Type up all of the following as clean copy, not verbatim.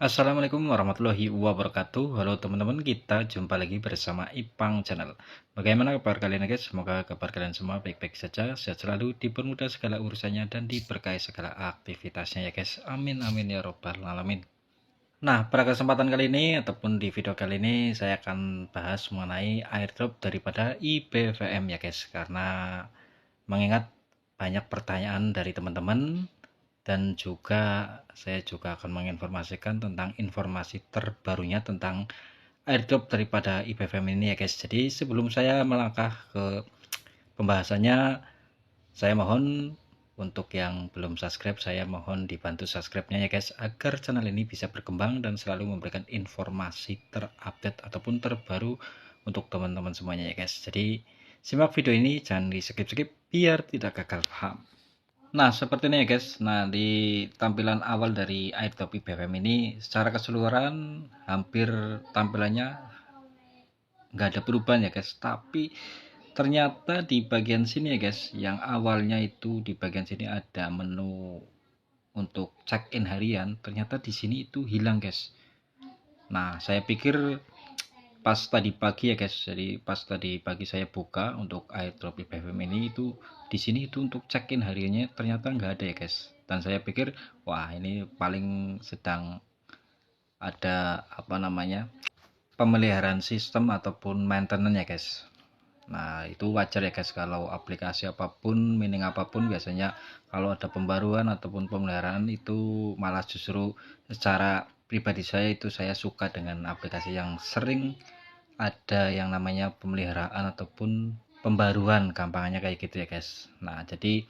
Assalamualaikum warahmatullahi wabarakatuh. Halo teman-teman, kita jumpa lagi bersama Ipang Channel. Bagaimana kabar kalian guys? Semoga kabar kalian semua baik-baik saja, sehat selalu, dipermudah segala urusannya dan diberkahi segala aktivitasnya ya guys. Amin amin ya robbal alamin. Nah, pada kesempatan kali ini ataupun di video kali ini saya akan bahas mengenai airdrop daripada IBVM ya guys. Karena mengingat banyak pertanyaan dari teman-teman dan juga saya juga akan menginformasikan tentang informasi terbarunya tentang airdrop daripada IBVM ini ya guys. Jadi sebelum saya melangkah ke pembahasannya, saya mohon untuk yang belum subscribe, saya mohon dibantu subscribe-nya ya guys, agar channel ini bisa berkembang dan selalu memberikan informasi terupdate ataupun terbaru untuk teman-teman semuanya ya guys. Jadi simak video ini, jangan di skip-skip biar tidak gagal paham. Nah, seperti ini ya guys. Nah, di tampilan awal dari airdrop IBVM ini secara keseluruhan hampir tampilannya nggak ada perubahan ya guys. Tapi ternyata di bagian sini ya guys, yang awalnya itu di bagian sini ada menu untuk check-in harian, ternyata di sini itu hilang guys. Nah, saya pikir pas tadi pagi ya guys, jadi pas tadi pagi saya buka untuk airdrop IBVM ini, itu di sini itu untuk check-in hariannya ternyata nggak ada ya guys. Dan saya pikir wah ini paling sedang ada apa namanya, pemeliharaan sistem ataupun maintenance ya guys. Nah, itu wajar ya guys, kalau aplikasi apapun, mining apapun, biasanya kalau ada pembaruan ataupun pemeliharaan itu malah justru secara pribadi saya itu saya suka dengan aplikasi yang sering ada yang namanya pemeliharaan ataupun pembaruan, gampangannya kayak gitu ya guys. Nah, jadi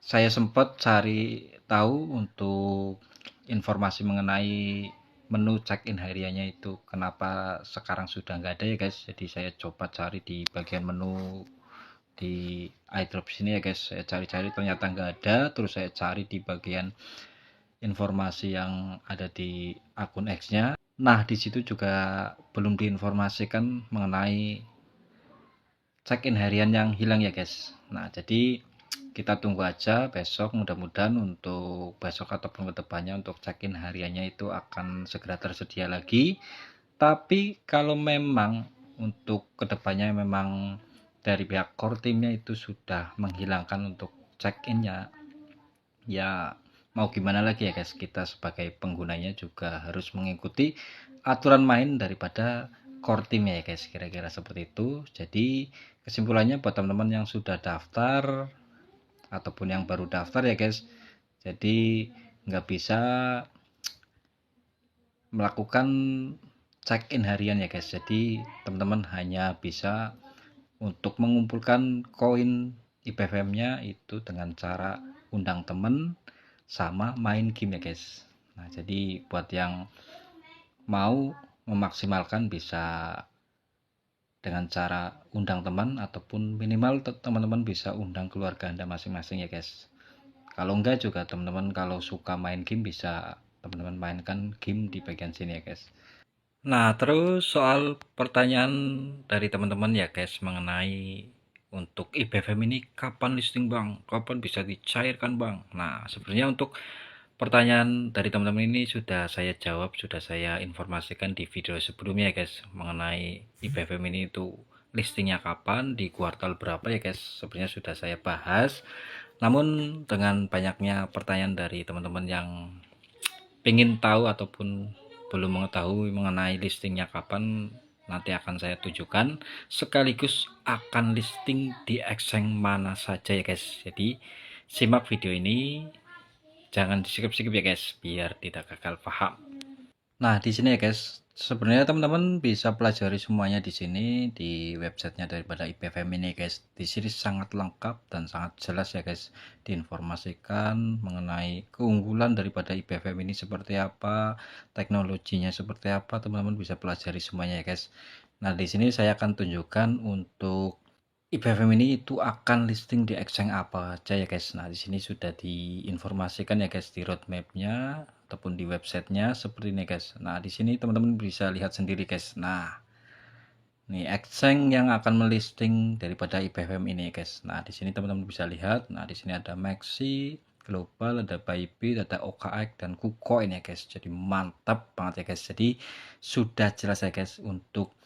saya sempat cari tahu untuk informasi mengenai menu check-in hariannya itu kenapa sekarang sudah nggak ada ya guys. Jadi saya coba cari di bagian menu di iDrop sini ya guys, saya cari-cari ternyata nggak ada. Terus saya cari di bagian informasi yang ada di akun X-nya. Nah, di situ juga belum diinformasikan mengenai check-in harian yang hilang ya guys. Nah, jadi kita tunggu aja besok, mudah-mudahan untuk besok ataupun kedepannya untuk check-in hariannya itu akan segera tersedia lagi. Tapi kalau memang untuk kedepannya memang dari pihak core timnya itu sudah menghilangkan untuk check-innya, ya mau gimana lagi ya guys, kita sebagai penggunanya juga harus mengikuti aturan main daripada core timnya ya guys, kira-kira seperti itu. Jadi kesimpulannya buat teman-teman yang sudah daftar ataupun yang baru daftar ya guys, jadi nggak bisa melakukan check-in harian ya guys. Jadi teman-teman hanya bisa untuk mengumpulkan koin IBVM nya itu dengan cara undang temen sama main game ya guys. Nah, jadi buat yang mau memaksimalkan bisa dengan cara undang teman ataupun minimal teman-teman bisa undang keluarga Anda masing-masing ya guys. Kalau enggak juga teman-teman kalau suka main game bisa teman-teman mainkan game di bagian sini ya guys. Nah, terus soal pertanyaan dari teman-teman ya guys mengenai untuk IBVM ini kapan listing bang? Kapan bisa dicairkan bang? Nah, sebenarnya untuk pertanyaan dari teman-teman ini sudah saya jawab, sudah saya informasikan di video sebelumnya ya guys, mengenai IBVM ini itu listingnya kapan, di kuartal berapa ya guys. Sebenarnya sudah saya bahas. Namun dengan banyaknya pertanyaan dari teman-teman yang ingin tahu ataupun belum mengetahui mengenai listingnya kapan, nanti akan saya tunjukkan sekaligus akan listing di exchange mana saja ya guys. Jadi simak video ini, jangan di skip-skip ya guys, biar tidak gagal paham. Nah, di sini ya guys, sebenarnya teman-teman bisa pelajari semuanya di sini di websitenya daripada IBVM ini guys. Di sini sangat lengkap dan sangat jelas ya guys, diinformasikan mengenai keunggulan daripada IBVM ini seperti apa, teknologinya seperti apa, teman-teman bisa pelajari semuanya ya guys. Nah, di sini saya akan tunjukkan untuk IBVM ini itu akan listing di exchange apa aja ya guys. Nah, di sini sudah diinformasikan ya guys di roadmapnya ataupun di websitenya seperti ini guys. Nah, di sini teman-teman bisa lihat sendiri guys. Nah, ini exchange yang akan melisting daripada IBVM ini guys. Nah, di sini teman-teman bisa lihat. Nah, di sini ada Maxi, Global, ada Bybit, ada OKX dan KuCoin ya guys. Jadi mantap banget ya guys. Jadi sudah jelas ya guys, untuk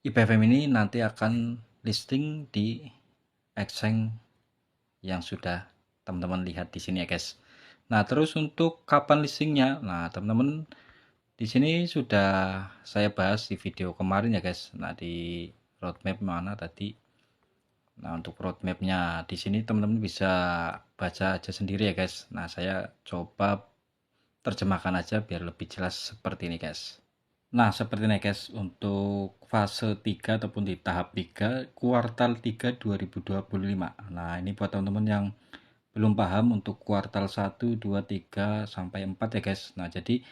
IPFM ini nanti akan listing di exchange yang sudah teman-teman lihat di sini ya guys. Nah, terus untuk kapan listingnya? Nah, teman-teman di sini sudah saya bahas di video kemarin ya guys. Nah, di roadmap mana tadi? Nah, untuk roadmapnya di sini teman-teman bisa baca aja sendiri ya guys. Nah, saya coba terjemahkan aja biar lebih jelas seperti ini guys. Nah, seperti ini guys, untuk fase 3 ataupun di tahap 3 kuartal 3 2025. Nah, ini buat teman-teman yang belum paham untuk kuartal 1, 2, 3 sampai 4 ya guys. Nah, jadi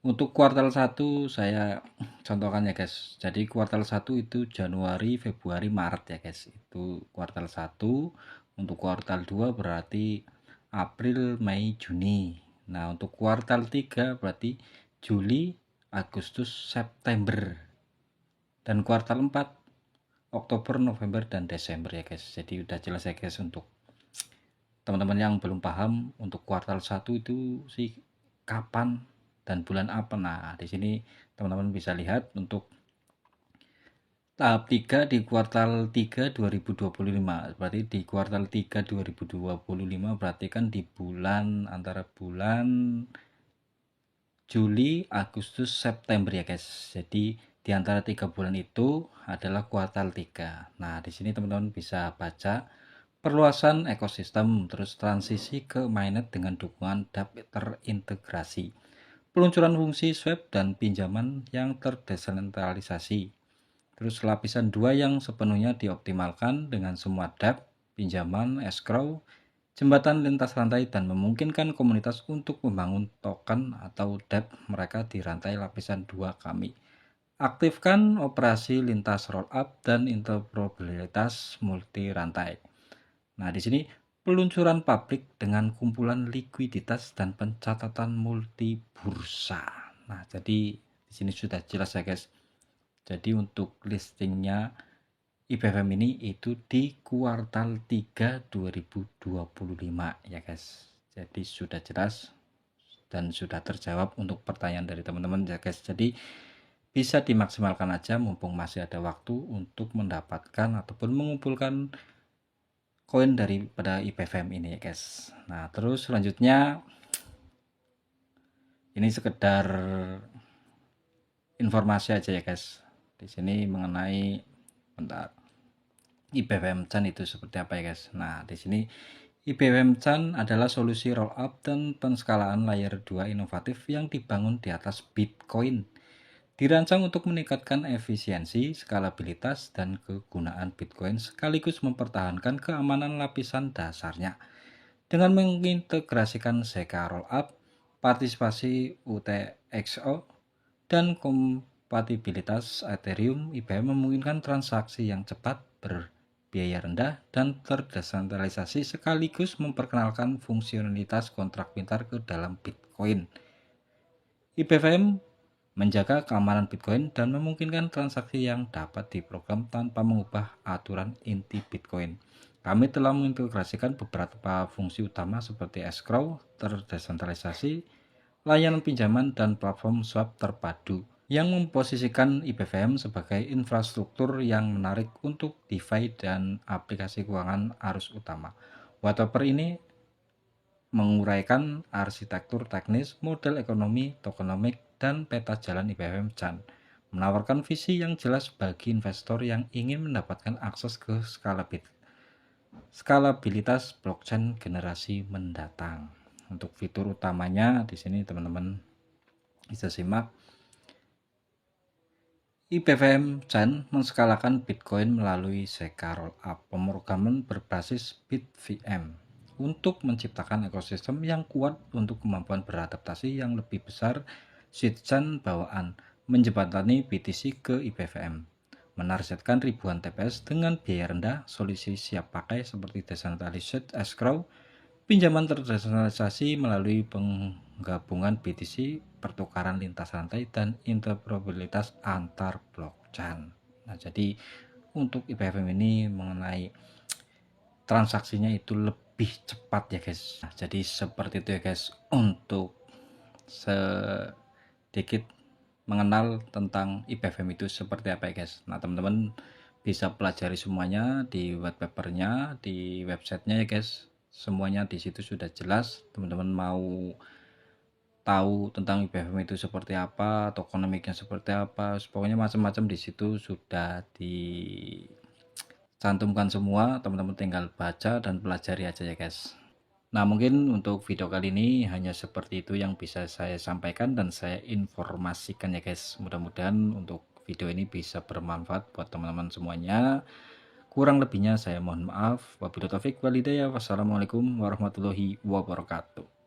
untuk kuartal 1 saya contohkan ya guys. Jadi kuartal 1 itu Januari, Februari, Maret ya guys. Itu kuartal 1. Untuk kuartal 2 berarti April, Mei, Juni. Nah, untuk kuartal 3 berarti Juli, Agustus, September. Dan kuartal 4 Oktober, November, dan Desember ya guys. Jadi udah jelas ya guys, untuk teman-teman yang belum paham untuk kuartal 1 itu sih kapan dan bulan apa. Nah, di sini teman-teman bisa lihat untuk tahap 3 di kuartal 3 2025. Berarti di kuartal 3 2025 berarti kan di bulan antara bulan Juli, Agustus, September ya guys. Jadi di antara 3 bulan itu adalah kuartal 3. Nah, di sini teman-teman bisa baca perluasan ekosistem, terus transisi ke mainnet dengan dukungan dApp terintegrasi, peluncuran fungsi swap dan pinjaman yang terdesentralisasi, terus lapisan 2 yang sepenuhnya dioptimalkan dengan semua dApp, pinjaman, escrow, jembatan lintas rantai, dan memungkinkan komunitas untuk membangun token atau dApp mereka di rantai lapisan 2 kami. Aktifkan operasi lintas rollup dan interoperabilitas multi rantai. Nah, di sini peluncuran publik dengan kumpulan likuiditas dan pencatatan multi bursa. Nah, jadi di sini sudah jelas ya guys. Jadi untuk listingnya IPFM ini itu di kuartal 3 2025 ya guys. Jadi sudah jelas dan sudah terjawab untuk pertanyaan dari teman-teman ya guys. Jadi bisa dimaksimalkan aja mumpung masih ada waktu untuk mendapatkan ataupun mengumpulkan koin daripada IPFM ini ya guys. Nah, terus selanjutnya ini sekedar informasi aja ya guys. Di sini mengenai bentar IPFM Chan itu seperti apa ya guys. Nah, di sini IPFM Chan adalah solusi rollup dan penskalaan layer 2 inovatif yang dibangun di atas Bitcoin. Dirancang untuk meningkatkan efisiensi, skalabilitas, dan kegunaan Bitcoin sekaligus mempertahankan keamanan lapisan dasarnya. Dengan mengintegrasikan Zk Rollup, partisipasi UTXO, dan kompatibilitas Ethereum, IBM memungkinkan transaksi yang cepat, berbiaya rendah, dan terdesentralisasi sekaligus memperkenalkan fungsionalitas kontrak pintar ke dalam Bitcoin. IPFM menjaga keamanan Bitcoin dan memungkinkan transaksi yang dapat diprogram tanpa mengubah aturan inti Bitcoin. Kami telah mengintegrasikan beberapa fungsi utama seperti escrow, terdesentralisasi, layanan pinjaman, dan platform swap terpadu yang memposisikan IPFM sebagai infrastruktur yang menarik untuk DeFi dan aplikasi keuangan arus utama. White paper ini menguraikan arsitektur teknis, model ekonomi, tokenomik, dan peta jalan IPFM Chan, menawarkan visi yang jelas bagi investor yang ingin mendapatkan akses ke skalabilitas blockchain generasi mendatang. Untuk fitur utamanya di sini teman-teman bisa simak. IPFM Chan menskalakan Bitcoin melalui Zk Rollup, pemrograman berbasis BitVM, untuk menciptakan ekosistem yang kuat untuk kemampuan beradaptasi yang lebih besar. Chan bawaan menjembatani BTC ke IPFM, menargetkan ribuan TPS dengan biaya rendah, solusi siap pakai seperti decentralized escrow, pinjaman terdesentralisasi melalui penggabungan BTC, pertukaran lintas rantai, dan interoperabilitas antar blockchain. Nah, jadi untuk IPFM ini mengenai transaksinya itu lebih cepat ya guys. Nah, jadi seperti itu ya guys, untuk sedikit mengenal tentang IPFM itu seperti apa ya guys. Nah teman-teman bisa pelajari semuanya di white papernya, di websitenya ya guys. Semuanya di situ sudah jelas. Teman-teman mau tahu tentang IPFM itu seperti apa, atau ekonomiknya seperti apa, pokoknya macam-macam di situ sudah dicantumkan semua. Teman-teman tinggal baca dan pelajari aja ya guys. Nah mungkin untuk video kali ini hanya seperti itu yang bisa saya sampaikan dan saya informasikan ya guys. Mudah-mudahan untuk video ini bisa bermanfaat buat teman-teman semuanya. Kurang lebihnya saya mohon maaf. Wabillahi taufiq walhidayah. Wassalamualaikum warahmatullahi wabarakatuh.